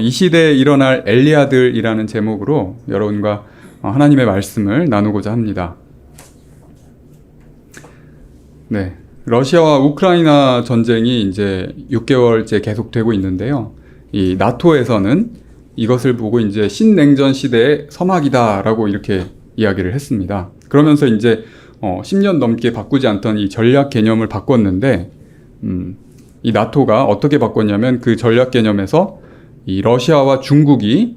이 시대에 일어날 엘리야들이라는 제목으로 여러분과 하나님의 말씀을 나누고자 합니다. 네, 러시아와 우크라이나 전쟁이 이제 6개월째 계속되고 있는데요. 이 나토에서는 이것을 보고 이제 신냉전 시대의 서막이다라고 이렇게 이야기를 했습니다. 그러면서 이제 10년 넘게 바꾸지 않던 이 전략 개념을 바꿨는데, 이 나토가 어떻게 바꿨냐면 그 전략 개념에서 이 러시아와 중국이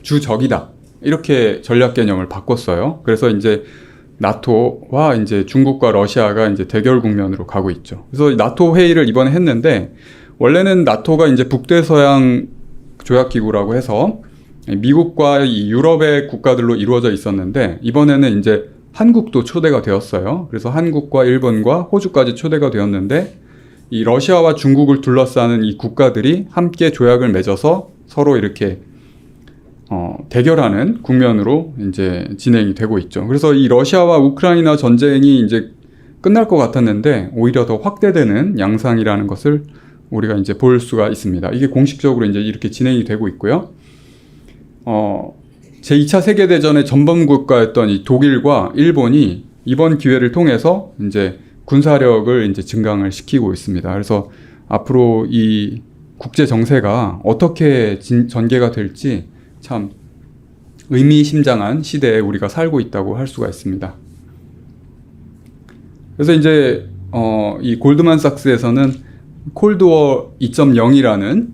주적이다, 이렇게 전략 개념을 바꿨어요. 그래서 이제 나토와 이제 중국과 러시아가 이제 대결 국면으로 가고 있죠. 그래서 나토 회의를 이번에 했는데, 원래는 나토가 이제 북대서양 조약기구라고 해서 미국과 이 유럽의 국가들로 이루어져 있었는데, 이번에는 이제 한국도 초대가 되었어요. 그래서 한국과 일본과 호주까지 초대가 되었는데, 이 러시아와 중국을 둘러싸는 이 국가들이 함께 조약을 맺어서 서로 이렇게 대결하는 국면으로 이제 진행이 되고 있죠. 그래서 이 러시아와 우크라이나 전쟁이 이제 끝날 것 같았는데 오히려 더 확대되는 양상이라는 것을 우리가 이제 볼 수가 있습니다. 이게 공식적으로 이제 이렇게 진행이 되고 있고요. 제2차 세계대전의 전범 국가였던 이 독일과 일본이 이번 기회를 통해서 이제 군사력을 이제 증강을 시키고 있습니다. 그래서 앞으로 이 국제 정세가 어떻게 전개가 될지 참 의미심장한 시대에 우리가 살고 있다고 할 수가 있습니다. 그래서 이제 이 골드만삭스에서는 콜드워 2.0이라는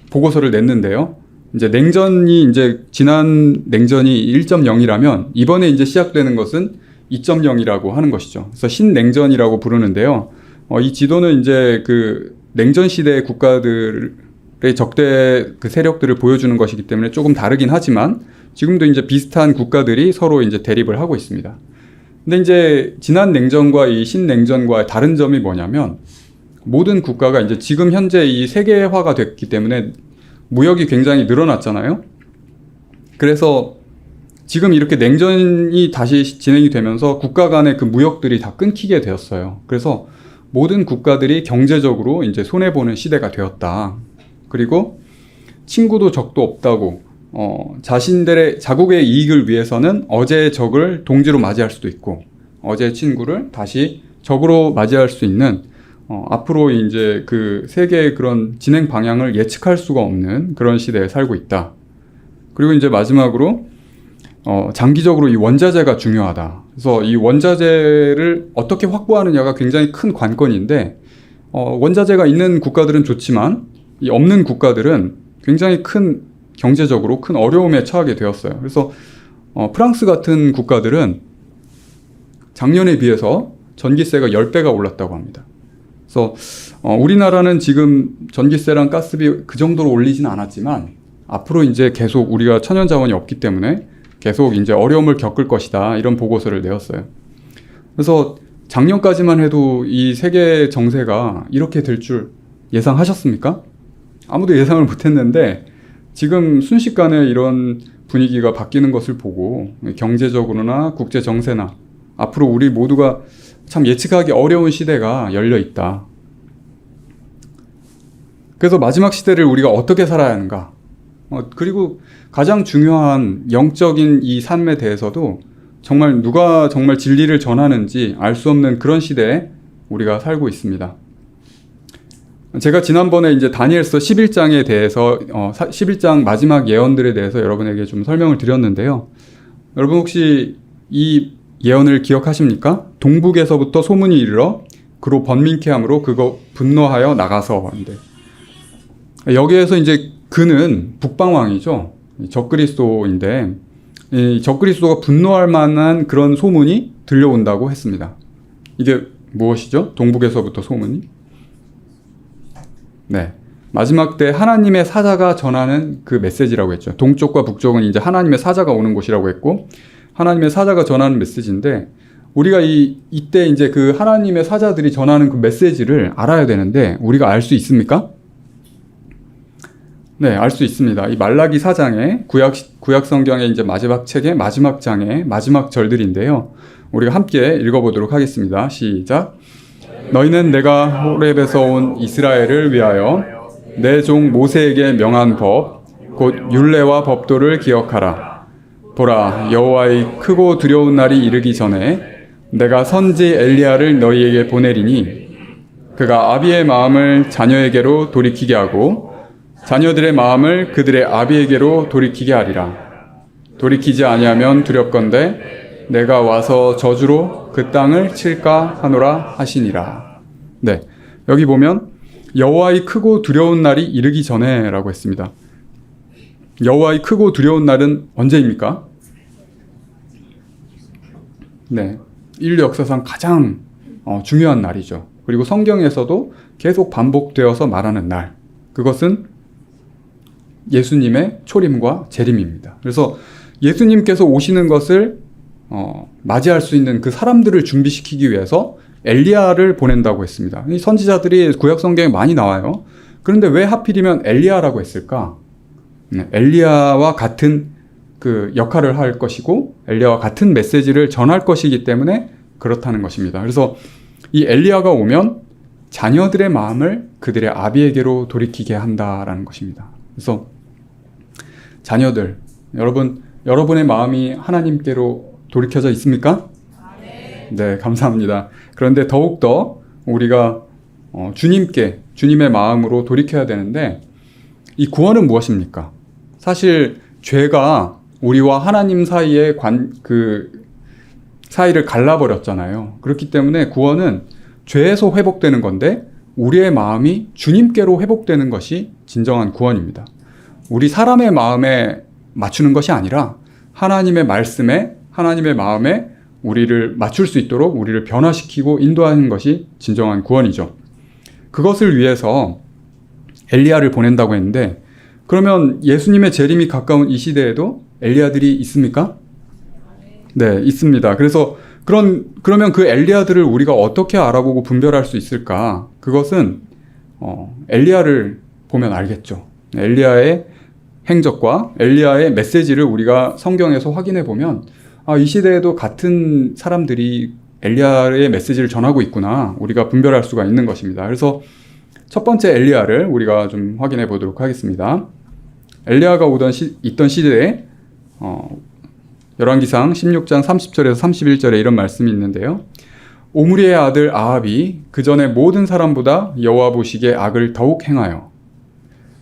보고서를 냈는데요. 이제 냉전이 이제 지난 냉전이 1.0이라면 이번에 이제 시작되는 것은 2.0이라고 하는 것이죠. 그래서 신냉전이라고 부르는데요. 이 지도는 이제 그 냉전 시대의 국가들의 적대 그 세력들을 보여주는 것이기 때문에 조금 다르긴 하지만 지금도 이제 비슷한 국가들이 서로 이제 대립을 하고 있습니다. 근데 이제 지난 냉전과 이 신냉전과의 다른 점이 뭐냐면 모든 국가가 이제 지금 현재 이 세계화가 됐기 때문에 무역이 굉장히 늘어났잖아요. 그래서 지금 이렇게 냉전이 다시 진행이 되면서 국가 간의 그 무역들이 다 끊기게 되었어요. 그래서 모든 국가들이 경제적으로 이제 손해보는 시대가 되었다. 그리고 친구도 적도 없다고, 자신들의 자국의 이익을 위해서는 어제의 적을 동지로 맞이할 수도 있고, 어제의 친구를 다시 적으로 맞이할 수 있는, 앞으로 이제 그 세계의 그런 진행 방향을 예측할 수가 없는 그런 시대에 살고 있다. 그리고 이제 마지막으로, 장기적으로 이 원자재가 중요하다. 그래서 이 원자재를 어떻게 확보하느냐가 굉장히 큰 관건인데, 원자재가 있는 국가들은 좋지만, 이 없는 국가들은 굉장히 큰 경제적으로 큰 어려움에 처하게 되었어요. 그래서 프랑스 같은 국가들은 작년에 비해서 전기세가 10배가 올랐다고 합니다. 그래서 우리나라는 지금 전기세랑 가스비 그 정도로 올리지는 않았지만 앞으로 이제 계속 우리가 천연자원이 없기 때문에 계속 이제 어려움을 겪을 것이다, 이런 보고서를 내었어요. 그래서 작년까지만 해도 이 세계 정세가 이렇게 될 줄 예상하셨습니까? 아무도 예상을 못했는데 지금 순식간에 이런 분위기가 바뀌는 것을 보고 경제적으로나 국제 정세나 앞으로 우리 모두가 참 예측하기 어려운 시대가 열려 있다. 그래서 마지막 시대를 우리가 어떻게 살아야 하는가? 그리고 가장 중요한 영적인 이 삶에 대해서도 정말 누가 정말 진리를 전하는지 알 수 없는 그런 시대에 우리가 살고 있습니다. 제가 지난번에 이제 다니엘서 11장에 대해서 11장 마지막 예언들에 대해서 여러분에게 좀 설명을 드렸는데요. 여러분 혹시 이 예언을 기억하십니까? 동북에서부터 소문이 이르러 그로 번민케 함으로 그거 분노하여 나가서. 여기에서 이제 그는 북방왕이죠. 적그리스도인데 이 적그리스도가 분노할 만한 그런 소문이 들려온다고 했습니다. 이게 무엇이죠? 동북에서부터 소문이? 네, 마지막 때 하나님의 사자가 전하는 그 메시지라고 했죠. 동쪽과 북쪽은 이제 하나님의 사자가 오는 곳이라고 했고, 하나님의 사자가 전하는 메시지인데, 우리가 이때 이제 그 하나님의 사자들이 전하는 그 메시지를 알아야 되는데, 우리가 알 수 있습니까? 네, 알 수 있습니다. 이 말라기 4장의 구약 성경의 이제 마지막 책의 마지막 장의 마지막 절들인데요. 우리가 함께 읽어보도록 하겠습니다. 시작. 너희는 내가 호렙에서 온 이스라엘을 위하여 내 종 모세에게 명한 법 곧 율례와 법도를 기억하라. 보라, 여호와의 크고 두려운 날이 이르기 전에 내가 선지 엘리야를 너희에게 보내리니 그가 아비의 마음을 자녀에게로 돌이키게 하고 자녀들의 마음을 그들의 아비에게로 돌이키게 하리라. 돌이키지 아니하면 두렵건대 내가 와서 저주로 그 땅을 칠까 하노라 하시니라. 네, 여기 보면 여호와의 크고 두려운 날이 이르기 전에라고 했습니다. 여호와의 크고 두려운 날은 언제입니까? 네, 인류 역사상 가장 중요한 날이죠. 그리고 성경에서도 계속 반복되어서 말하는 날, 그것은 예수님의 초림과 재림입니다. 그래서 예수님께서 오시는 것을 맞이할 수 있는 그 사람들을 준비시키기 위해서 엘리야를 보낸다고 했습니다. 이 선지자들이 구약 성경에 많이 나와요. 그런데 왜 하필이면 엘리야라고 했을까? 엘리야와 같은 그 역할을 할 것이고 엘리야와 같은 메시지를 전할 것이기 때문에 그렇다는 것입니다. 그래서 이 엘리야가 오면 자녀들의 마음을 그들의 아비에게로 돌이키게 한다라는 것입니다. 그래서 자녀들, 여러분의 마음이 하나님께로 돌이켜져 있습니까? 네, 감사합니다. 그런데 더욱더 우리가 주님의 마음으로 돌이켜야 되는데 이 구원은 무엇입니까? 사실 죄가 우리와 하나님 사이의 사이를 갈라버렸잖아요. 그렇기 때문에 구원은 죄에서 회복되는 건데 우리의 마음이 주님께로 회복되는 것이 진정한 구원입니다. 우리 사람의 마음에 맞추는 것이 아니라 하나님의 말씀에, 하나님의 마음에 우리를 맞출 수 있도록 우리를 변화시키고 인도하는 것이 진정한 구원이죠. 그것을 위해서 엘리야를 보낸다고 했는데 그러면 예수님의 재림이 가까운 이 시대에도 엘리야들이 있습니까? 네, 있습니다. 그래서 그러면 그 엘리야들을 우리가 어떻게 알아보고 분별할 수 있을까? 그것은 엘리야를 보면 알겠죠. 엘리야의 행적과 엘리야의 메시지를 우리가 성경에서 확인해 보면 이 시대에도 같은 사람들이 엘리야의 메시지를 전하고 있구나. 우리가 분별할 수가 있는 것입니다. 그래서 첫 번째 엘리야를 우리가 좀 확인해 보도록 하겠습니다. 엘리야가 있던 시대에 열왕기상 16장 30절에서 31절에 이런 말씀이 있는데요. 오므리의 아들 아합이 그 전에 모든 사람보다 여호와 보시기에 악을 더욱 행하여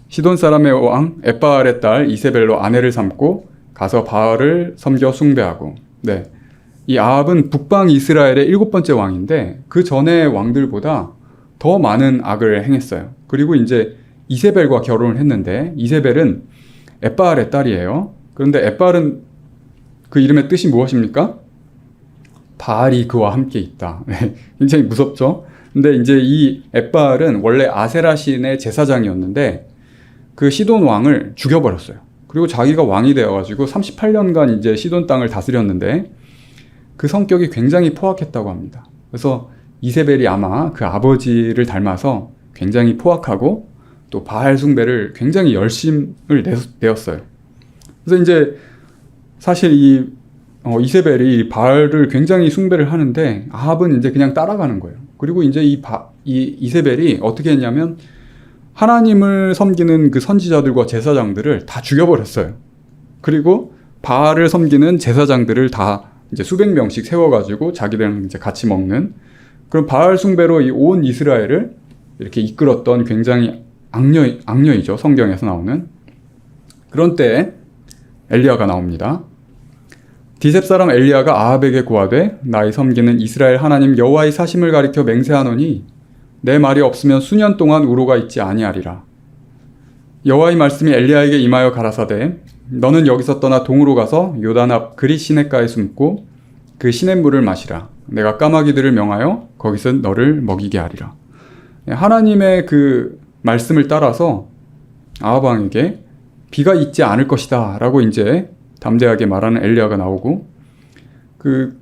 시돈 사람의 왕 엣바알의 딸 이세벨로 아내를 삼고 가서 바알을 섬겨 숭배하고. 네, 이 아합은 북방 이스라엘의 7번째 왕인데 그 전의 왕들보다 더 많은 악을 행했어요. 그리고 이제 이세벨과 결혼을 했는데 이세벨은 엣바알의 딸이에요. 그런데 엣바알은 그 이름의 뜻이 무엇입니까? 바알이 그와 함께 있다. 굉장히 무섭죠? 근데 이제 이 엣바알은 원래 아세라 신의 제사장이었는데 그 시돈 왕을 죽여버렸어요. 그리고 자기가 왕이 되어가지고 38년간 이제 시돈 땅을 다스렸는데 그 성격이 굉장히 포악했다고 합니다. 그래서 이세벨이 아마 그 아버지를 닮아서 굉장히 포악하고 또 바알 숭배를 굉장히 열심을 내었어요. 그래서 이제 사실 이세벨이 바알을 굉장히 숭배를 하는데 아합은 이제 그냥 따라가는 거예요. 그리고 이제 이세벨이 어떻게 했냐면 하나님을 섬기는 그 선지자들과 제사장들을 다 죽여버렸어요. 그리고 바알을 섬기는 제사장들을 다 이제 수백 명씩 세워가지고 자기들랑 이제 같이 먹는 그런 바알 숭배로 이 온 이스라엘을 이렇게 이끌었던 굉장히 악녀이죠. 성경에서 나오는. 그런 때에 엘리야가 나옵니다. 디셉 사람 엘리야가 아합에게 고하되 나의 섬기는 이스라엘 하나님 여호와의 사심을 가리켜 맹세하노니 내 말이 없으면 수년 동안 우로가 있지 아니하리라. 여호와의 말씀이 엘리야에게 임하여 가라사대 너는 여기서 떠나 동으로 가서 요단 앞 그릿 시냇가에 숨고 그 시냇물을 마시라. 내가 까마귀들을 명하여 거기서 너를 먹이게 하리라. 하나님의 그 말씀을 따라서 아합 왕에게 비가 있지 않을 것이다 라고 이제 담대하게 말하는 엘리야가 나오고 그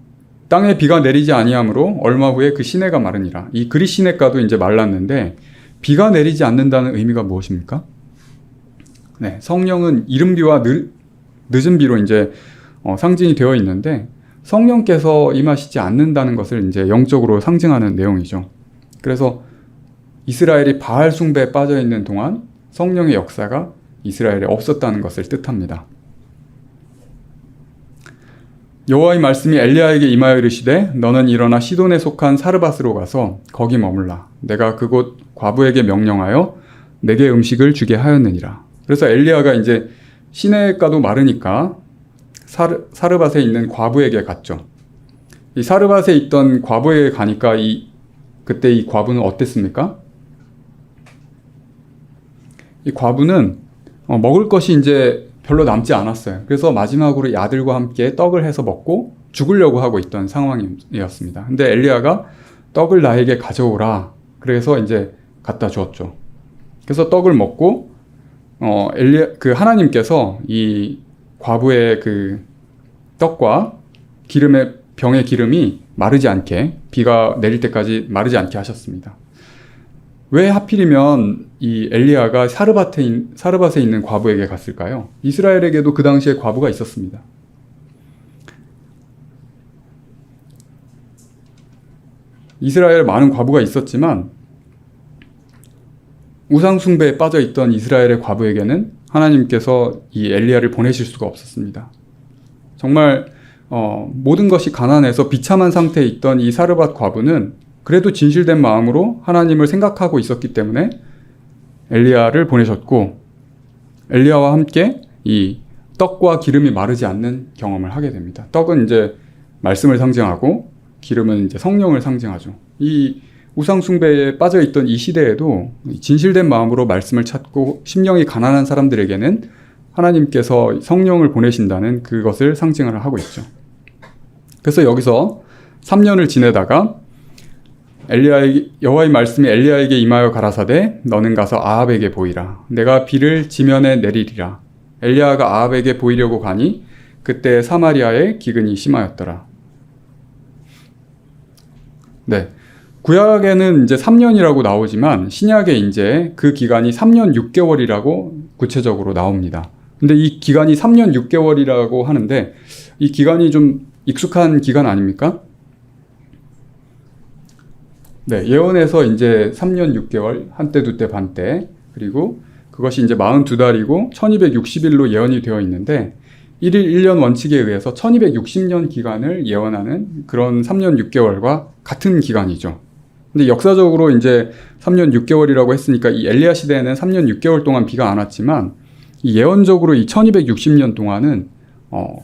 땅에 비가 내리지 아니하므로 얼마 후에 그 시내가 마르니라. 이 그릿 시냇가도 이제 말랐는데 비가 내리지 않는다는 의미가 무엇입니까? 네, 성령은 이른 비와 늦은 비로 이제 상징이 되어 있는데 성령께서 임하시지 않는다는 것을 이제 영적으로 상징하는 내용이죠. 그래서 이스라엘이 바알 숭배에 빠져 있는 동안 성령의 역사가 이스라엘에 없었다는 것을 뜻합니다. 여호와의 말씀이 엘리야에게 임하여 이르시되 너는 일어나 시돈에 속한 사르밧으로 가서 거기 머물라. 내가 그곳 과부에게 명령하여 내게 음식을 주게 하였느니라. 그래서 엘리야가 이제 시내가도 마르니까 사르밧에 있는 과부에게 갔죠. 이 사르밧에 있던 과부에게 가니까 그때 이 과부는 어땠습니까? 이 과부는 먹을 것이 이제 별로 남지 않았어요. 그래서 마지막으로 이 아들과 함께 떡을 해서 먹고 죽으려고 하고 있던 상황이었습니다. 근데 엘리야가 떡을 나에게 가져오라. 그래서 이제 갖다 주었죠. 그래서 떡을 먹고 하나님께서 이 과부의 그 떡과 병의 기름이 마르지 않게, 비가 내릴 때까지 마르지 않게 하셨습니다. 왜 하필이면 이 엘리야가 사르밧에 있는 과부에게 갔을까요? 이스라엘에게도 그 당시에 과부가 있었습니다. 이스라엘에 많은 과부가 있었지만 우상숭배에 빠져있던 이스라엘의 과부에게는 하나님께서 이 엘리야를 보내실 수가 없었습니다. 정말 모든 것이 가난해서 비참한 상태에 있던 이 사르밧 과부는 그래도 진실된 마음으로 하나님을 생각하고 있었기 때문에 엘리야를 보내셨고, 엘리야와 함께 이 떡과 기름이 마르지 않는 경험을 하게 됩니다. 떡은 이제 말씀을 상징하고 기름은 이제 성령을 상징하죠. 이 우상숭배에 빠져있던 이 시대에도 진실된 마음으로 말씀을 찾고 심령이 가난한 사람들에게는 하나님께서 성령을 보내신다는 그것을 상징을 하고 있죠. 그래서 여기서 3년을 지내다가 여호와의 말씀이 엘리야에게 임하여 가라사대 너는 가서 아합에게 보이라. 내가 비를 지면에 내리리라. 엘리야가 아합에게 보이려고 가니 그때 사마리아에 기근이 심하였더라. 네. 구약에는 이제 3년이라고 나오지만 신약에 이제 그 기간이 3년 6개월이라고 구체적으로 나옵니다. 근데 이 기간이 3년 6개월이라고 하는데 이 기간이 좀 익숙한 기간 아닙니까? 네, 예언에서 이제 3년 6개월, 한때, 두때, 반때, 그리고 그것이 이제 42달이고 1260일로 예언이 되어 있는데 1일 1년 원칙에 의해서 1260년 기간을 예언하는 그런 3년 6개월과 같은 기간이죠. 근데 역사적으로 이제 3년 6개월이라고 했으니까 이 엘리야 시대에는 3년 6개월 동안 비가 안 왔지만 이 예언적으로 이 1260년 동안은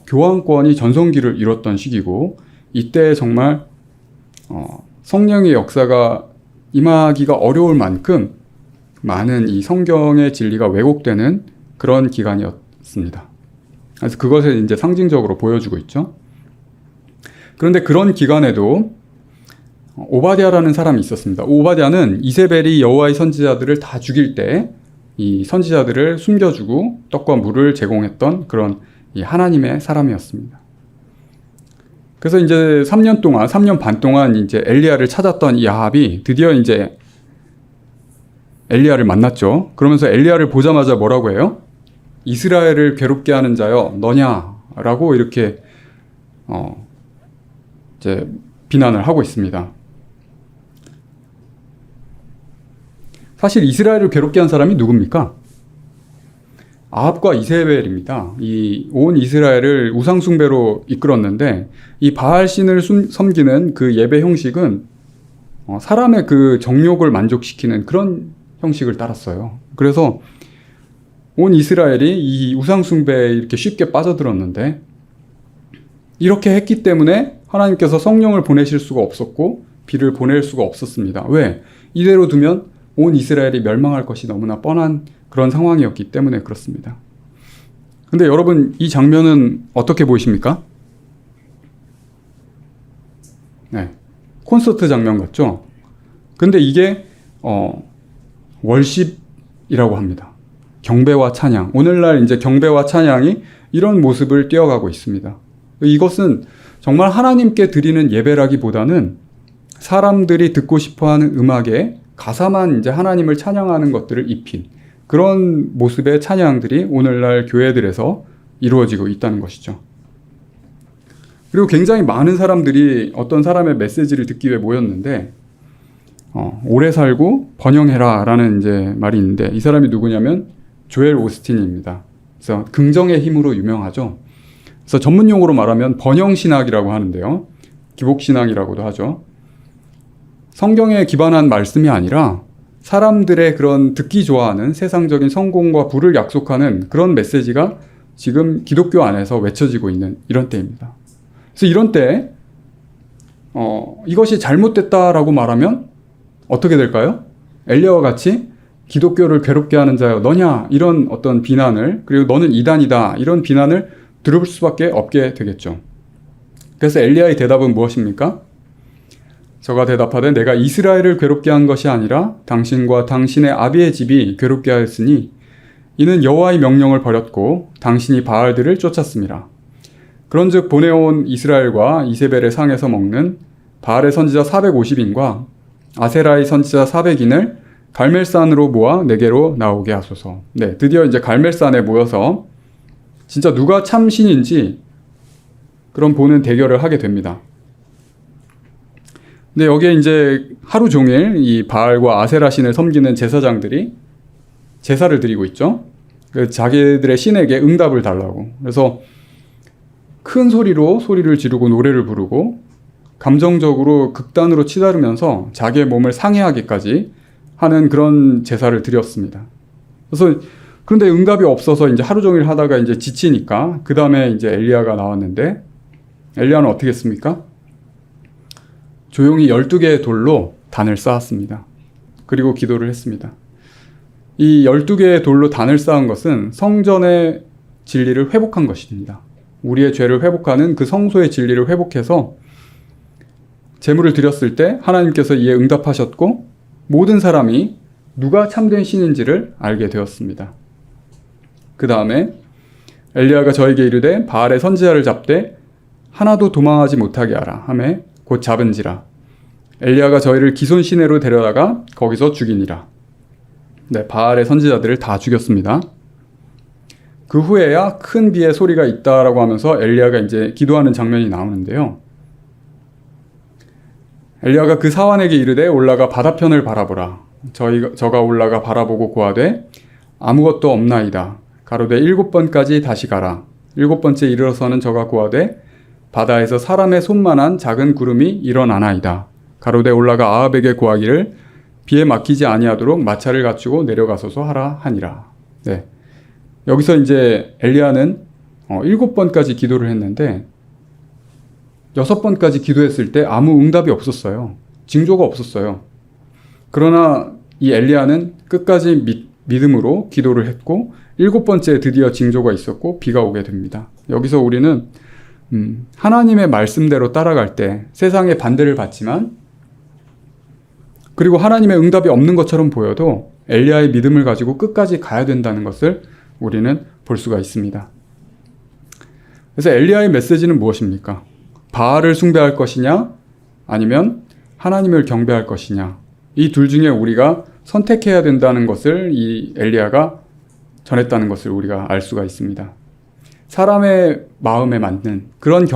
교황권이 전성기를 이뤘던 시기고 이때 정말 성령의 역사가 임하기가 어려울 만큼 많은 이 성경의 진리가 왜곡되는 그런 기간이었습니다. 그래서 그것을 이제 상징적으로 보여주고 있죠. 그런데 그런 기간에도 오바댜라는 사람이 있었습니다. 오바댜는 이세벨이 여호와의 선지자들을 다 죽일 때 이 선지자들을 숨겨주고 떡과 물을 제공했던 그런 이 하나님의 사람이었습니다. 그래서 이제 3년 반 동안 이제 엘리야를 찾았던 이 아합이 드디어 이제 엘리야를 만났죠. 그러면서 엘리야를 보자마자 뭐라고 해요? 이스라엘을 괴롭게 하는 자여 너냐라고 이렇게 이제 비난을 하고 있습니다. 사실 이스라엘을 괴롭게 한 사람이 누굽니까? 아합과 이세벨입니다. 이 온 이스라엘을 우상숭배로 이끌었는데 이 바알 신을 섬기는 그 예배 형식은 사람의 그 정욕을 만족시키는 그런 형식을 따랐어요. 그래서 온 이스라엘이 이 우상숭배에 이렇게 쉽게 빠져들었는데 이렇게 했기 때문에 하나님께서 성령을 보내실 수가 없었고 비를 보낼 수가 없었습니다. 왜? 이대로 두면 온 이스라엘이 멸망할 것이 너무나 뻔한 그런 상황이었기 때문에 그렇습니다. 근데 여러분 이 장면은 어떻게 보이십니까? 네, 콘서트 장면 같죠? 근데 이게 월십이라고 합니다. 경배와 찬양. 오늘날 이제 경배와 찬양이 이런 모습을 띄어가고 있습니다. 이것은 정말 하나님께 드리는 예배라기보다는 사람들이 듣고 싶어하는 음악에 가사만 이제 하나님을 찬양하는 것들을 입힌 그런 모습의 찬양들이 오늘날 교회들에서 이루어지고 있다는 것이죠. 그리고 굉장히 많은 사람들이 어떤 사람의 메시지를 듣기 위해 모였는데 오래 살고 번영해라 라는 이제 말이 있는데, 이 사람이 누구냐면 조엘 오스틴입니다. 그래서 긍정의 힘으로 유명하죠. 그래서 전문 용어로 말하면 번영신학이라고 하는데요. 기복신학이라고도 하죠. 성경에 기반한 말씀이 아니라 사람들의 그런 듣기 좋아하는 세상적인 성공과 부를 약속하는 그런 메시지가 지금 기독교 안에서 외쳐지고 있는 이런 때입니다. 그래서 이런 때 이것이 잘못됐다라고 말하면 어떻게 될까요? 엘리야와 같이 기독교를 괴롭게 하는 자여 너냐, 이런 어떤 비난을, 그리고 너는 이단이다, 이런 비난을 들을 수밖에 없게 되겠죠. 그래서 엘리야의 대답은 무엇입니까? 저가 대답하되 내가 이스라엘을 괴롭게 한 것이 아니라 당신과 당신의 아비의 집이 괴롭게 하였으니 이는 여호와의 명령을 버렸고 당신이 바알들을 쫓았습니다. 그런즉 보내온 이스라엘과 이세벨의 상에서 먹는 바알의 선지자 450인과 아세라의 선지자 400인을 갈멜산으로 모아 내게로 나오게 하소서. 네, 드디어 이제 갈멜산에 모여서 진짜 누가 참 신인지 그런 보는 대결을 하게 됩니다. 근데 여기에 이제 하루 종일 이 바알과 아세라 신을 섬기는 제사장들이 제사를 드리고 있죠. 자기들의 신에게 응답을 달라고. 그래서 큰 소리로 소리를 지르고 노래를 부르고 감정적으로 극단으로 치달으면서 자기의 몸을 상해하기까지 하는 그런 제사를 드렸습니다. 그래서 그런데 응답이 없어서 이제 하루 종일 하다가 이제 지치니까 그 다음에 이제 엘리야가 나왔는데, 엘리야는 어떻게 했습니까? 조용히 12개의 돌로 단을 쌓았습니다. 그리고 기도를 했습니다. 이 12개의 돌로 단을 쌓은 것은 성전의 진리를 회복한 것입니다. 우리의 죄를 회복하는 그 성소의 진리를 회복해서 제물을 드렸을 때 하나님께서 이에 응답하셨고 모든 사람이 누가 참된 신인지를 알게 되었습니다. 그 다음에 엘리야가 저에게 이르되 바알의 선지자를 잡되 하나도 도망하지 못하게 하라 하매 곧 잡은지라. 엘리야가 저희를 기손 시내로 데려다가 거기서 죽이니라. 네, 바알의 선지자들을 다 죽였습니다. 그 후에야 큰 비의 소리가 있다라고 하면서 엘리야가 이제 기도하는 장면이 나오는데요. 엘리야가 그 사환에게 이르되 올라가 바다편을 바라보라. 저가 올라가 바라보고 고하되 아무것도 없나이다. 가로되 7번까지 다시 가라. 7번째 이르러서는 저가 고하되 바다에서 사람의 손만한 작은 구름이 일어나나이다. 가로되 올라가 아합에게 고하기를 비에 막히지 아니하도록 마차를 갖추고 내려가소서 하라 하니라. 네. 여기서 이제 엘리야는 7번까지 기도를 했는데 6번까지 기도했을 때 아무 응답이 없었어요. 징조가 없었어요. 그러나 이 엘리야는 끝까지 믿음으로 기도를 했고 7번째 드디어 징조가 있었고 비가 오게 됩니다. 여기서 우리는 하나님의 말씀대로 따라갈 때 세상의 반대를 받지만, 그리고 하나님의 응답이 없는 것처럼 보여도 엘리야의 믿음을 가지고 끝까지 가야 된다는 것을 우리는 볼 수가 있습니다. 그래서 엘리야의 메시지는 무엇입니까? 바알을 숭배할 것이냐 아니면 하나님을 경배할 것이냐, 이 둘 중에 우리가 선택해야 된다는 것을 이 엘리야가 전했다는 것을 우리가 알 수가 있습니다. 사람의 마음에 맞는 그런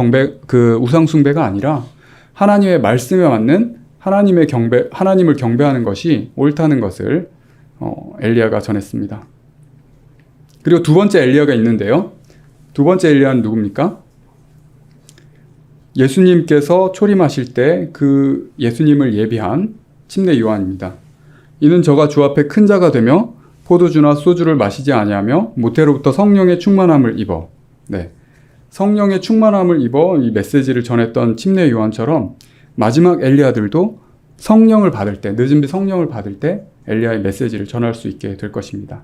그 우상 숭배가 아니라 하나님의 말씀에 맞는 하나님을 경배하는 것이 옳다는 것을 엘리야가 전했습니다. 그리고 두 번째 엘리야가 있는데요. 두 번째 엘리야는 누굽니까? 예수님께서 초림하실 때 그 예수님을 예비한 침례 요한입니다. 이는 저가 주 앞에 큰 자가 되며 포도주나 소주를 마시지 아니하며 모태로부터 성령의 충만함을 입어, 네, 성령의 충만함을 입어 이 메시지를 전했던 침례 요한처럼 마지막 엘리야들도 성령을 받을 때, 늦은 비 성령을 받을 때 엘리야의 메시지를 전할 수 있게 될 것입니다.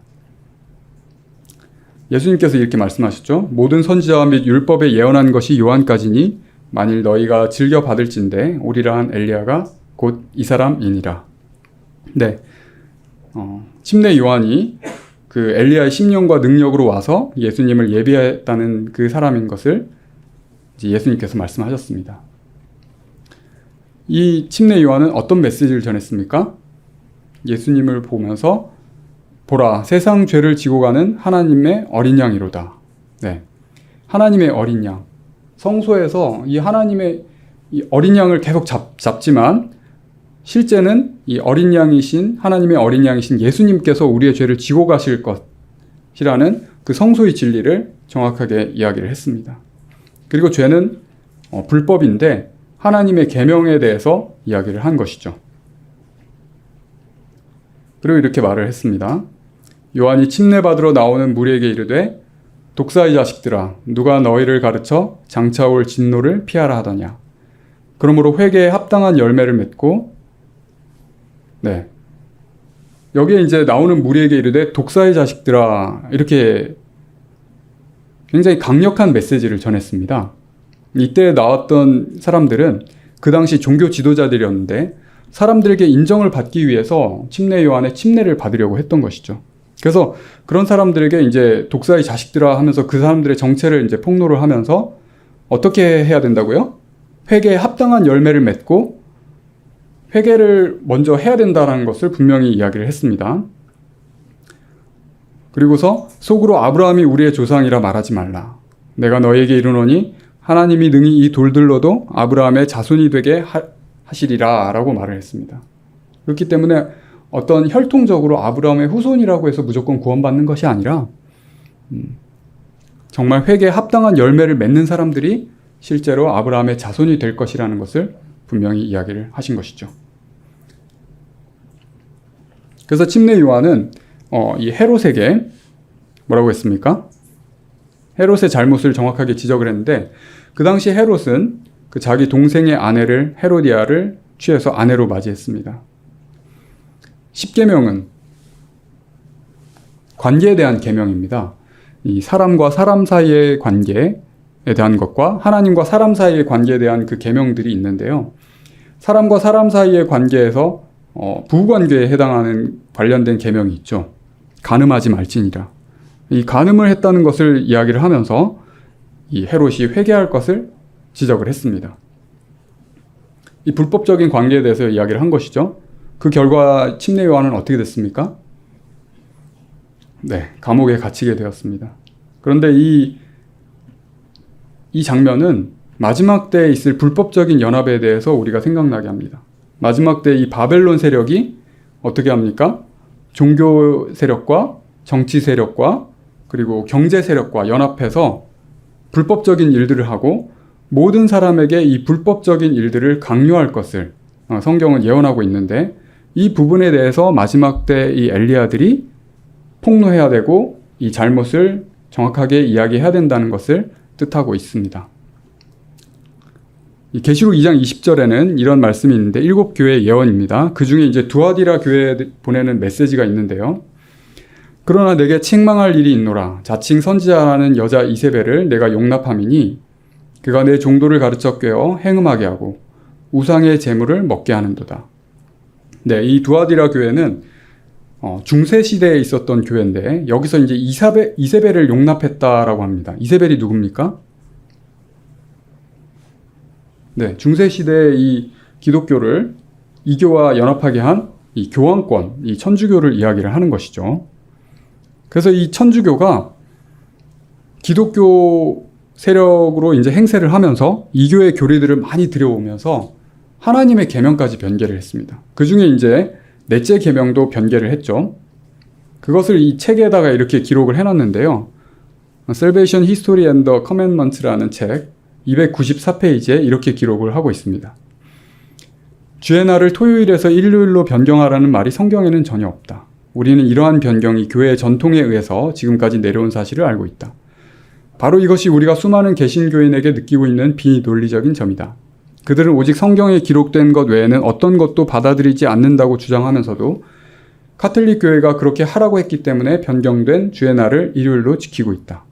예수님께서 이렇게 말씀하셨죠. 모든 선지자와 및 율법에 예언한 것이 요한까지니 만일 너희가 즐겨 받을진대 오리라 한 엘리야가 곧 이 사람이니라. 네, 침례 요한이 그 엘리야의 심령과 능력으로 와서 예수님을 예비했다는 그 사람인 것을 이제 예수님께서 말씀하셨습니다. 이 침례 요한은 어떤 메시지를 전했습니까? 예수님을 보면서 보라, 세상 죄를 지고 가는 하나님의 어린 양이로다. 네, 하나님의 어린 양. 성소에서 이 하나님의 이 어린 양을 계속 잡지만 실제는 이 어린 양이신 하나님의 어린 양이신 예수님께서 우리의 죄를 지고 가실 것이라는 그 성소의 진리를 정확하게 이야기를 했습니다. 그리고 죄는 불법인데 하나님의 계명에 대해서 이야기를 한 것이죠. 그리고 이렇게 말을 했습니다. 요한이 침례받으러 나오는 무리에게 이르되 독사의 자식들아 누가 너희를 가르쳐 장차올 진노를 피하라 하더냐. 그러므로 회개에 합당한 열매를 맺고 여기에 이제 나오는 무리에게 이르되 독사의 자식들아 이렇게 굉장히 강력한 메시지를 전했습니다. 이때 나왔던 사람들은 그 당시 종교 지도자들이었는데 사람들에게 인정을 받기 위해서 침례 요한의 침례를 받으려고 했던 것이죠. 그래서 그런 사람들에게 이제 독사의 자식들아 하면서 그 사람들의 정체를 이제 폭로를 하면서 어떻게 해야 된다고요? 회개에 합당한 열매를 맺고 회개를 먼저 해야 된다는 것을 분명히 이야기를 했습니다. 그리고서 속으로 아브라함이 우리의 조상이라 말하지 말라. 내가 너에게 이르노니 하나님이 능히 이 돌들로도 아브라함의 자손이 되게 하시리라 라고 말을 했습니다. 그렇기 때문에 어떤 혈통적으로 아브라함의 후손이라고 해서 무조건 구원받는 것이 아니라 정말 회개에 합당한 열매를 맺는 사람들이 실제로 아브라함의 자손이 될 것이라는 것을 분명히 이야기를 하신 것이죠. 그래서 침례 요한은 이 헤롯에게 뭐라고 했습니까? 헤롯의 잘못을 정확하게 지적을 했는데 그 당시 헤롯은 그 자기 동생의 아내를 헤로디아를 취해서 아내로 맞이했습니다. 십계명은 관계에 대한 계명입니다. 이 사람과 사람 사이의 관계에 대한 것과 하나님과 사람 사이의 관계에 대한 그 계명들이 있는데요. 사람과 사람 사이의 관계에서 부부관계에 해당하는 관련된 계명이 있죠. 간음하지 말지니라. 이 간음을 했다는 것을 이야기를 하면서 이 헤롯이 회개할 것을 지적을 했습니다. 이 불법적인 관계에 대해서 이야기를 한 것이죠. 그 결과 침례 요한은 어떻게 됐습니까? 감옥에 갇히게 되었습니다. 그런데 이 장면은 마지막 때에 있을 불법적인 연합에 대해서 우리가 생각나게 합니다. 마지막 때 이 바벨론 세력이 어떻게 합니까? 종교 세력과 정치 세력과 그리고 경제 세력과 연합해서 불법적인 일들을 하고 모든 사람에게 이 불법적인 일들을 강요할 것을 성경은 예언하고 있는데 이 부분에 대해서 마지막 때 이 엘리야들이 폭로해야 되고 이 잘못을 정확하게 이야기해야 된다는 것을 뜻하고 있습니다. 이 계시록 2장 20절에는 이런 말씀이 있는데 7교회의 예언입니다. 그 중에 이제 두아디라 교회에 보내는 메시지가 있는데요. 그러나 내게 책망할 일이 있노라. 자칭 선지자라는 여자 이세벨을 내가 용납함이니 그가 내 종도를 가르쳐 꿰어 행음하게 하고 우상의 제물을 먹게 하는도다. 이 두아디라 교회는 중세 시대에 있었던 교회인데 여기서 이제 이세벨을 용납했다라고 합니다. 이세벨이 누굽니까? 중세 시대의 이 기독교를 이교와 연합하게 한 이 교황권, 이 천주교를 이야기를 하는 것이죠. 그래서 이 천주교가 기독교 세력으로 이제 행세를 하면서 이교의 교리들을 많이 들여오면서 하나님의 계명까지 변개를 했습니다. 그 중에 이제 넷째 계명도 변개를 했죠. 그것을 이 책에다가 이렇게 기록을 해놨는데요. Salvation History and the Commandments라는 책 294페이지에 이렇게 기록을 하고 있습니다. 주의 날을 토요일에서 일요일로 변경하라는 말이 성경에는 전혀 없다. 우리는 이러한 변경이 교회의 전통에 의해서 지금까지 내려온 사실을 알고 있다. 바로 이것이 우리가 수많은 개신교인에게 느끼고 있는 비논리적인 점이다. 그들은 오직 성경에 기록된 것 외에는 어떤 것도 받아들이지 않는다고 주장하면서도 카톨릭 교회가 그렇게 하라고 했기 때문에 변경된 주의 날을 일요일로 지키고 있다.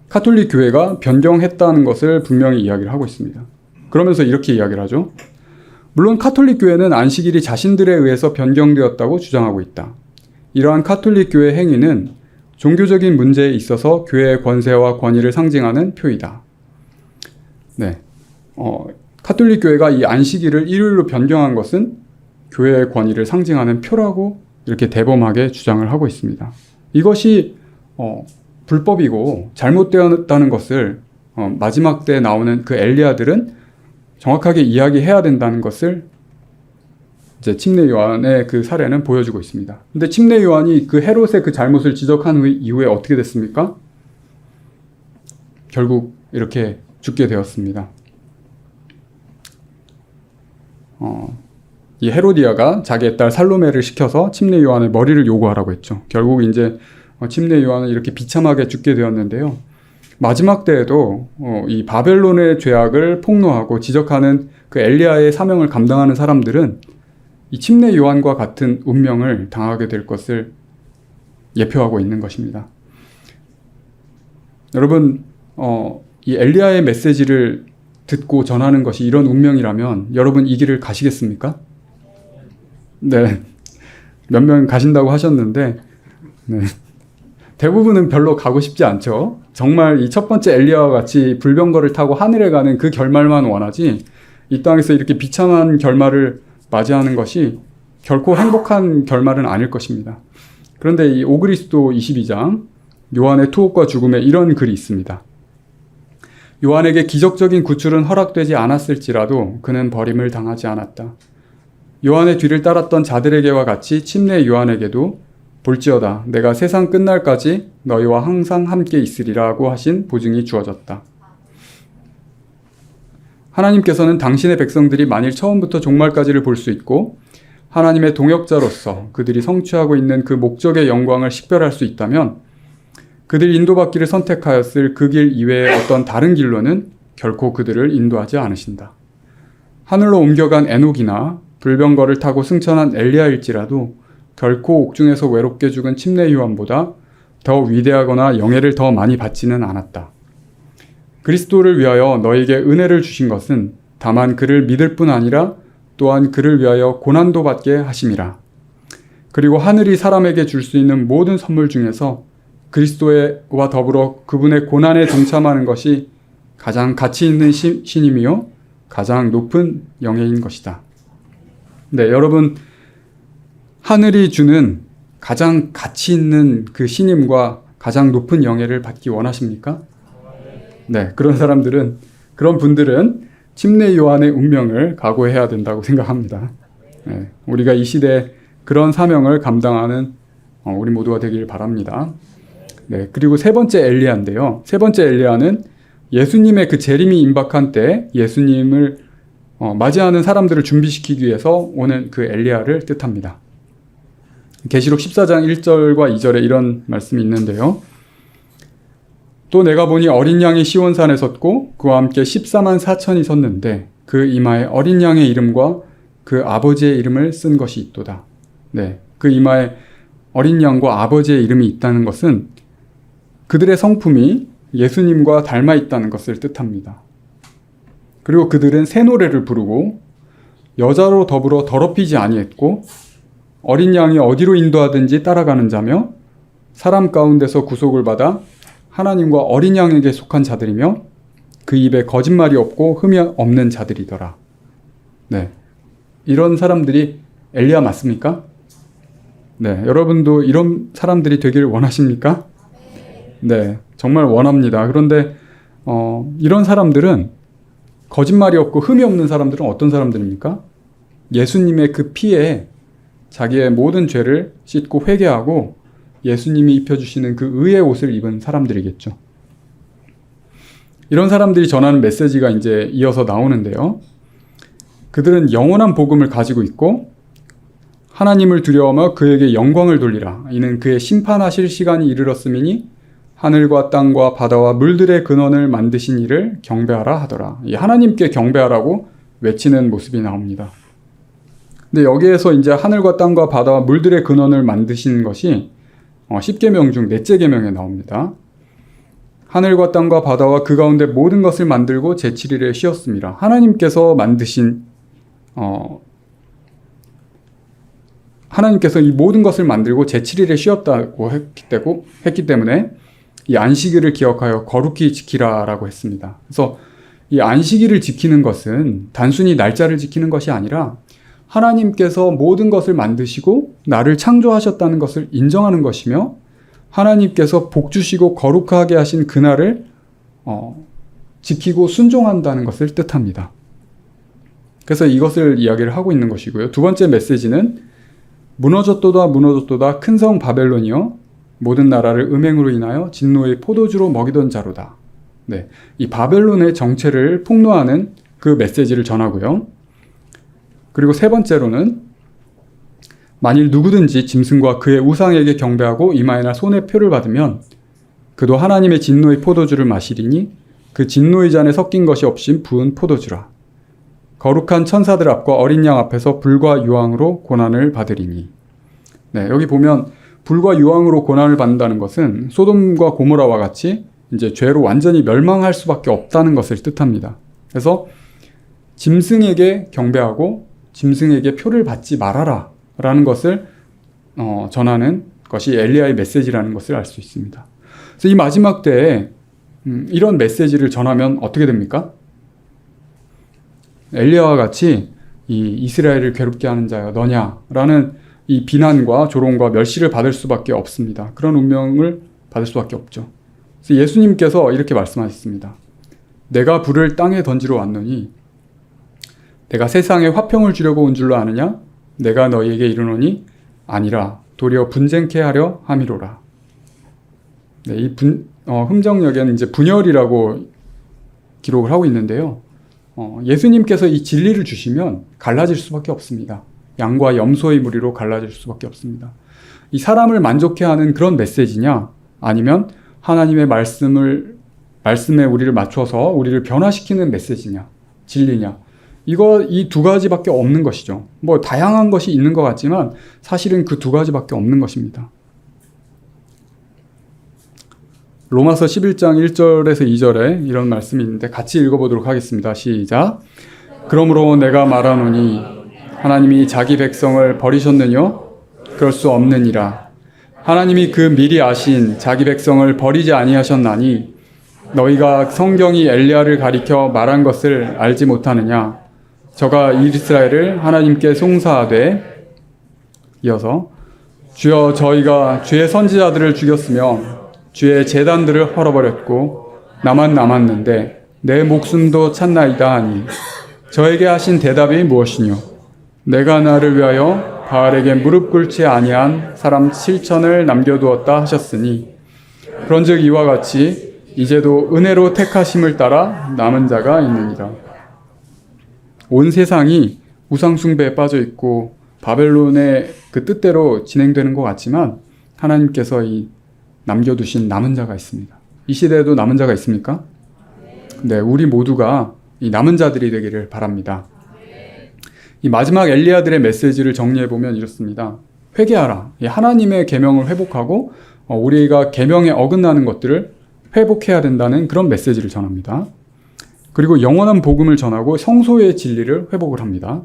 카톨릭 교회가 변경했다는 것을 분명히 이야기를 하고 있습니다. 그러면서 이렇게 이야기를 하죠. 물론 카톨릭 교회는 안식일이 자신들에 의해서 변경되었다고 주장하고 있다. 이러한 카톨릭 교회 행위는 종교적인 문제에 있어서 교회의 권세와 권위를 상징하는 표이다. 카톨릭 교회가 이 안식일을 일요일로 변경한 것은 교회의 권위를 상징하는 표라고 이렇게 대범하게 주장을 하고 있습니다. 이것이 불법이고 잘못되었다는 것을 마지막 때 나오는 그 엘리야들은 정확하게 이야기해야 된다는 것을 이제 침례 요한의 그 사례는 보여주고 있습니다. 근데 침례 요한이 그 헤롯의 그 잘못을 지적한 이후에 어떻게 됐습니까? 결국 이렇게 죽게 되었습니다. 이 헤로디아가 자기의 딸 살로메를 시켜서 침례 요한의 머리를 요구하라고 했죠. 결국 이제 침례 요한은 이렇게 비참하게 죽게 되었는데요. 마지막 때에도 이 바벨론의 죄악을 폭로하고 지적하는 그 엘리야의 사명을 감당하는 사람들은 이 침례 요한과 같은 운명을 당하게 될 것을 예표하고 있는 것입니다. 여러분, 이 엘리야의 메시지를 듣고 전하는 것이 이런 운명이라면 여러분 이 길을 가시겠습니까? 네. 몇 명 가신다고 하셨는데, 네. 대부분은 별로 가고 싶지 않죠. 정말 이 첫 번째 엘리야와 같이 불병거를 타고 하늘에 가는 그 결말만 원하지, 이 땅에서 이렇게 비참한 결말을 맞이하는 것이 결코 행복한 결말은 아닐 것입니다. 그런데 이 오그리스도 22장, 요한의 투옥과 죽음에 이런 글이 있습니다. 요한에게 기적적인 구출은 허락되지 않았을지라도 그는 버림을 당하지 않았다. 요한의 뒤를 따랐던 자들에게와 같이 침례 요한에게도 볼지어다 내가 세상 끝날까지 너희와 항상 함께 있으리라고 하신 보증이 주어졌다. 하나님께서는 당신의 백성들이 만일 처음부터 종말까지를 볼 수 있고 하나님의 동역자로서 그들이 성취하고 있는 그 목적의 영광을 식별할 수 있다면 그들이 인도받기를 선택하였을 그 길 이외의 어떤 다른 길로는 결코 그들을 인도하지 않으신다. 하늘로 옮겨간 에녹이나 불병거를 타고 승천한 엘리야일지라도 결코 옥중에서 외롭게 죽은 침례 요한보다 더 위대하거나 영예를 더 많이 받지는 않았다. 그리스도를 위하여 너에게 은혜를 주신 것은 다만 그를 믿을 뿐 아니라 또한 그를 위하여 고난도 받게 하심이라. 그리고 하늘이 사람에게 줄 수 있는 모든 선물 중에서 그리스도와 더불어 그분의 고난에 동참하는 것이 가장 가치 있는 신임이요 가장 높은 영예인 것이다. 네, 여러분, 하늘이 주는 가장 가치 있는 그 신임과 가장 높은 영예를 받기 원하십니까? 네, 그런 분들은 침례 요한의 운명을 각오해야 된다고 생각합니다. 네, 우리가 이 시대에 그런 사명을 감당하는 우리 모두가 되길 바랍니다. 네, 그리고 세 번째 엘리야인데요. 세 번째 엘리야는 예수님의 그 재림이 임박한 때 예수님을 맞이하는 사람들을 준비시키기 위해서 오는 그 엘리야를 뜻합니다. 계시록 14장 1절과 2절에 이런 말씀이 있는데요. 또 내가 보니 어린 양이 시온산에 섰고 그와 함께 14만 4천이 섰는데 그 이마에 어린 양의 이름과 그 아버지의 이름을 쓴 것이 있도다. 네, 그 이마에 어린 양과 아버지의 이름이 있다는 것은 그들의 성품이 예수님과 닮아 있다는 것을 뜻합니다. 그리고 그들은 새 노래를 부르고 여자로 더불어 더럽히지 아니했고 어린 양이 어디로 인도하든지 따라가는 자며 사람 가운데서 구속을 받아 하나님과 어린 양에게 속한 자들이며 그 입에 거짓말이 없고 흠이 없는 자들이더라. 네, 이런 사람들이 엘리야 맞습니까? 네, 여러분도 이런 사람들이 되길 원하십니까? 네, 정말 원합니다. 그런데 이런 사람들은 거짓말이 없고 흠이 없는 사람들은 어떤 사람들입니까? 예수님의 그 피에 자기의 모든 죄를 씻고 회개하고 예수님이 입혀주시는 그 의의 옷을 입은 사람들이겠죠. 이런 사람들이 전하는 메시지가 이제 이어서 나오는데요. 그들은 영원한 복음을 가지고 있고 하나님을 두려워하며 그에게 영광을 돌리라. 이는 그의 심판하실 시간이 이르렀음이니 하늘과 땅과 바다와 물들의 근원을 만드신 이를 경배하라 하더라. 이 하나님께 경배하라고 외치는 모습이 나옵니다. 근데 여기에서 이제 하늘과 땅과 바다와 물들의 근원을 만드신 것이 10계명 중 넷째 계명에 나옵니다. 하늘과 땅과 바다와 그 가운데 모든 것을 만들고 제7일에 쉬었습니다. 하나님께서 이 모든 것을 만들고 제7일에 쉬었다고 했기 때문에 이 안식일을 기억하여 거룩히 지키라라고 했습니다. 그래서 이 안식일을 지키는 것은 단순히 날짜를 지키는 것이 아니라 하나님께서 모든 것을 만드시고 나를 창조하셨다는 것을 인정하는 것이며 하나님께서 복 주시고 거룩하게 하신 그날을 지키고 순종한다는 것을 뜻합니다. 그래서 이것을 이야기를 하고 있는 것이고요. 두 번째 메시지는 무너졌도다 무너졌도다 큰 성 바벨론이여 모든 나라를 음행으로 인하여 진노의 포도주로 먹이던 자로다. 네, 이 바벨론의 정체를 폭로하는 그 메시지를 전하고요. 그리고 세 번째로는 만일 누구든지 짐승과 그의 우상에게 경배하고 이마에나 손에 표를 받으면 그도 하나님의 진노의 포도주를 마시리니 그 진노의 잔에 섞인 것이 없이 부은 포도주라. 거룩한 천사들 앞과 어린 양 앞에서 불과 유황으로 고난을 받으리니. 네, 여기 보면 불과 유황으로 고난을 받는다는 것은 소돔과 고모라와 같이 이제 죄로 완전히 멸망할 수밖에 없다는 것을 뜻합니다. 그래서 짐승에게 경배하고 짐승에게 표를 받지 말아라 라는 것을 전하는 것이 엘리야의 메시지라는 것을 알 수 있습니다. 그래서 이 마지막 때에 이런 메시지를 전하면 어떻게 됩니까? 엘리야와 같이 이 이스라엘을 괴롭게 하는 자여 너냐라는 이 비난과 조롱과 멸시를 받을 수밖에 없습니다. 그런 운명을 받을 수밖에 없죠. 그래서 예수님께서 이렇게 말씀하셨습니다. 내가 불을 땅에 던지러 왔노니 내가 세상에 화평을 주려고 온 줄로 아느냐? 내가 너희에게 이르노니 아니라 도리어 분쟁케 하려 함이로라. 네, 이 흠정역에는 이제 분열이라고 기록을 하고 있는데요. 예수님께서 이 진리를 주시면 갈라질 수밖에 없습니다. 양과 염소의 무리로 갈라질 수밖에 없습니다. 이 사람을 만족해 하는 그런 메시지냐? 아니면 하나님의 말씀에 우리를 맞춰서 우리를 변화시키는 메시지냐? 진리냐? 이 두 가지밖에 없는 것이죠. 뭐 다양한 것이 있는 것 같지만 사실은 그 두 가지밖에 없는 것입니다. 로마서 11장 1절에서 2절에 이런 말씀이 있는데 같이 읽어보도록 하겠습니다. 시작. 그러므로 내가 말하노니 하나님이 자기 백성을 버리셨느냐? 그럴 수 없느니라. 하나님이 그 미리 아신 자기 백성을 버리지 아니하셨나니 너희가 성경이 엘리야를 가리켜 말한 것을 알지 못하느냐? 저가 이스라엘을 하나님께 송사하되 이어서 주여 저희가 주의 선지자들을 죽였으며 주의 제단들을 헐어버렸고 나만 남았는데 내 목숨도 찾나이다 하니 저에게 하신 대답이 무엇이뇨? 내가 나를 위하여 바알에게 무릎 꿇지 아니한 사람 7천을 남겨두었다 하셨으니 그런즉 이와 같이 이제도 은혜로 택하심을 따라 남은 자가 있느니라. 온 세상이 우상숭배에 빠져 있고 바벨론의 그 뜻대로 진행되는 것 같지만 하나님께서 이 남겨두신 남은 자가 있습니다. 이 시대에도 남은 자가 있습니까? 네, 우리 모두가 이 남은 자들이 되기를 바랍니다. 이 마지막 엘리야들의 메시지를 정리해보면 이렇습니다. 회개하라. 하나님의 계명을 회복하고 우리가 계명에 어긋나는 것들을 회복해야 된다는 그런 메시지를 전합니다. 그리고 영원한 복음을 전하고 성소의 진리를 회복을 합니다.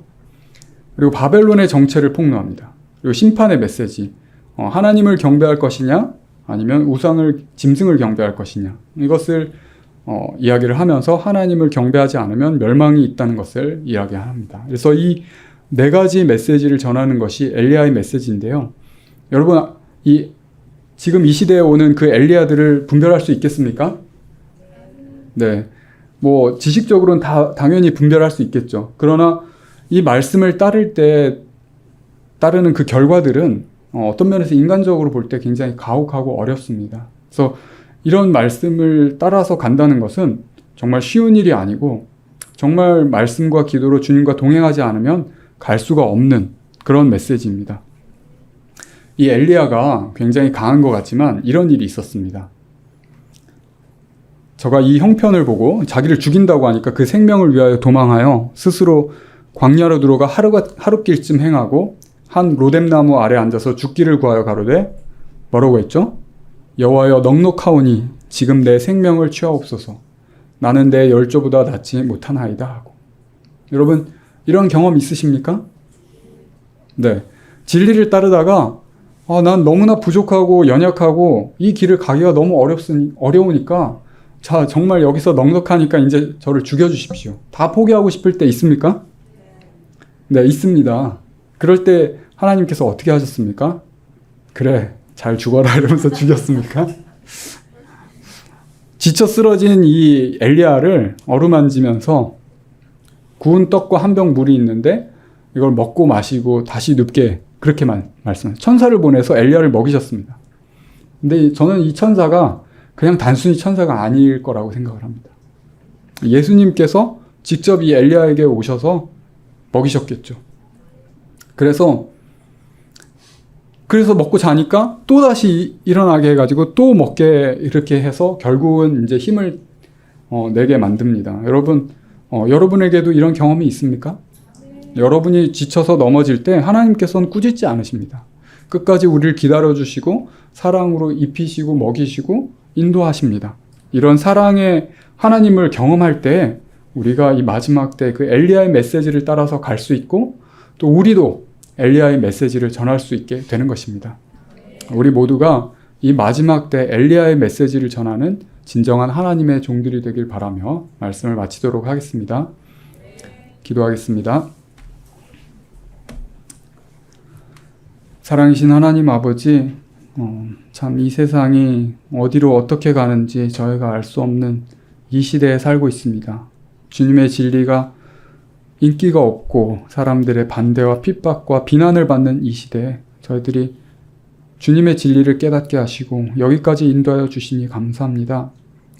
그리고 바벨론의 정체를 폭로합니다. 그리고 심판의 메시지. 하나님을 경배할 것이냐 아니면 짐승을 경배할 것이냐 이것을 이야기를 하면서 하나님을 경배하지 않으면 멸망이 있다는 것을 이야기합니다. 그래서 이 네 가지 메시지를 전하는 것이 엘리야의 메시지인데요. 여러분 지금 이 시대에 오는 그 엘리야들을 분별할 수 있겠습니까? 네, 뭐 지식적으로는 당연히 분별할 수 있겠죠. 그러나 이 말씀을 따르는 그 결과들은 어떤 면에서 인간적으로 볼 때 굉장히 가혹하고 어렵습니다. 그래서 이런 말씀을 따라서 간다는 것은 정말 쉬운 일이 아니고 정말 말씀과 기도로 주님과 동행하지 않으면 갈 수가 없는 그런 메시지입니다. 이 엘리야가 굉장히 강한 것 같지만 이런 일이 있었습니다. 저가 이 형편을 보고 자기를 죽인다고 하니까 그 생명을 위하여 도망하여 스스로 광야로 들어가 하룻길쯤 행하고 한 로뎀나무 아래 앉아서 죽기를 구하여 가로되 뭐라고 했죠? 여호와여 넉넉하오니 지금 내 생명을 취하옵소서. 나는 내 열조보다 낫지 못하나이다 하고. 여러분 이런 경험 있으십니까? 네, 진리를 따르다가 난 너무나 부족하고 연약하고 이 길을 가기가 너무 어려우니까 자 정말 여기서 넉넉하니까 이제 저를 죽여주십시오. 다 포기하고 싶을 때 있습니까? 네, 있습니다. 그럴 때 하나님께서 어떻게 하셨습니까? 그래, 잘 죽어라 이러면서 죽였습니까? 지쳐 쓰러진 이 엘리야를 어루만지면서 구운 떡과 한 병 물이 있는데 이걸 먹고 마시고 다시 눕게 그렇게 말씀하셨어요. 천사를 보내서 엘리야를 먹이셨습니다. 근데 저는 이 천사가 그냥 단순히 천사가 아닐 거라고 생각을 합니다. 예수님께서 직접 이 엘리야에게 오셔서 먹이셨겠죠. 그래서 먹고 자니까 또 다시 일어나게 해가지고 또 먹게 이렇게 해서 결국은 이제 힘을 내게 만듭니다. 여러분, 여러분에게도 이런 경험이 있습니까? 여러분이 지쳐서 넘어질 때 하나님께서는 꾸짖지 않으십니다. 끝까지 우리를 기다려주시고 사랑으로 입히시고 먹이시고 인도하십니다. 이런 사랑의 하나님을 경험할 때 우리가 이 마지막 때 그 엘리야의 메시지를 따라서 갈 수 있고 또 우리도 엘리야의 메시지를 전할 수 있게 되는 것입니다. 우리 모두가 이 마지막 때 엘리야의 메시지를 전하는 진정한 하나님의 종들이 되길 바라며 말씀을 마치도록 하겠습니다. 기도하겠습니다. 사랑이신 하나님 아버지, 참 이 세상이 어디로 어떻게 가는지 저희가 알 수 없는 이 시대에 살고 있습니다. 주님의 진리가 인기가 없고 사람들의 반대와 핍박과 비난을 받는 이 시대에 저희들이 주님의 진리를 깨닫게 하시고 여기까지 인도하여 주시니 감사합니다.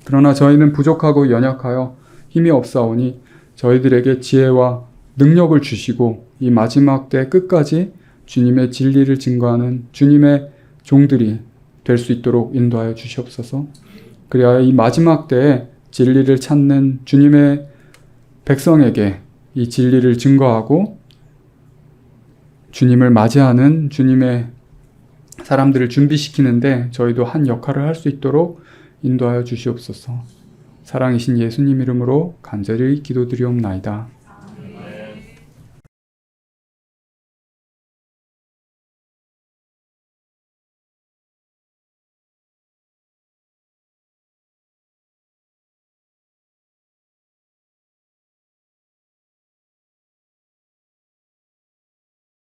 그러나 저희는 부족하고 연약하여 힘이 없사오니 저희들에게 지혜와 능력을 주시고 이 마지막 때 끝까지 주님의 진리를 증거하는 주님의 종들이 될 수 있도록 인도하여 주시옵소서. 그래야 이 마지막 때에 진리를 찾는 주님의 백성에게 이 진리를 증거하고 주님을 맞이하는 주님의 사람들을 준비시키는데 저희도 한 역할을 할 수 있도록 인도하여 주시옵소서. 사랑이신 예수님 이름으로 간절히 기도드리옵나이다.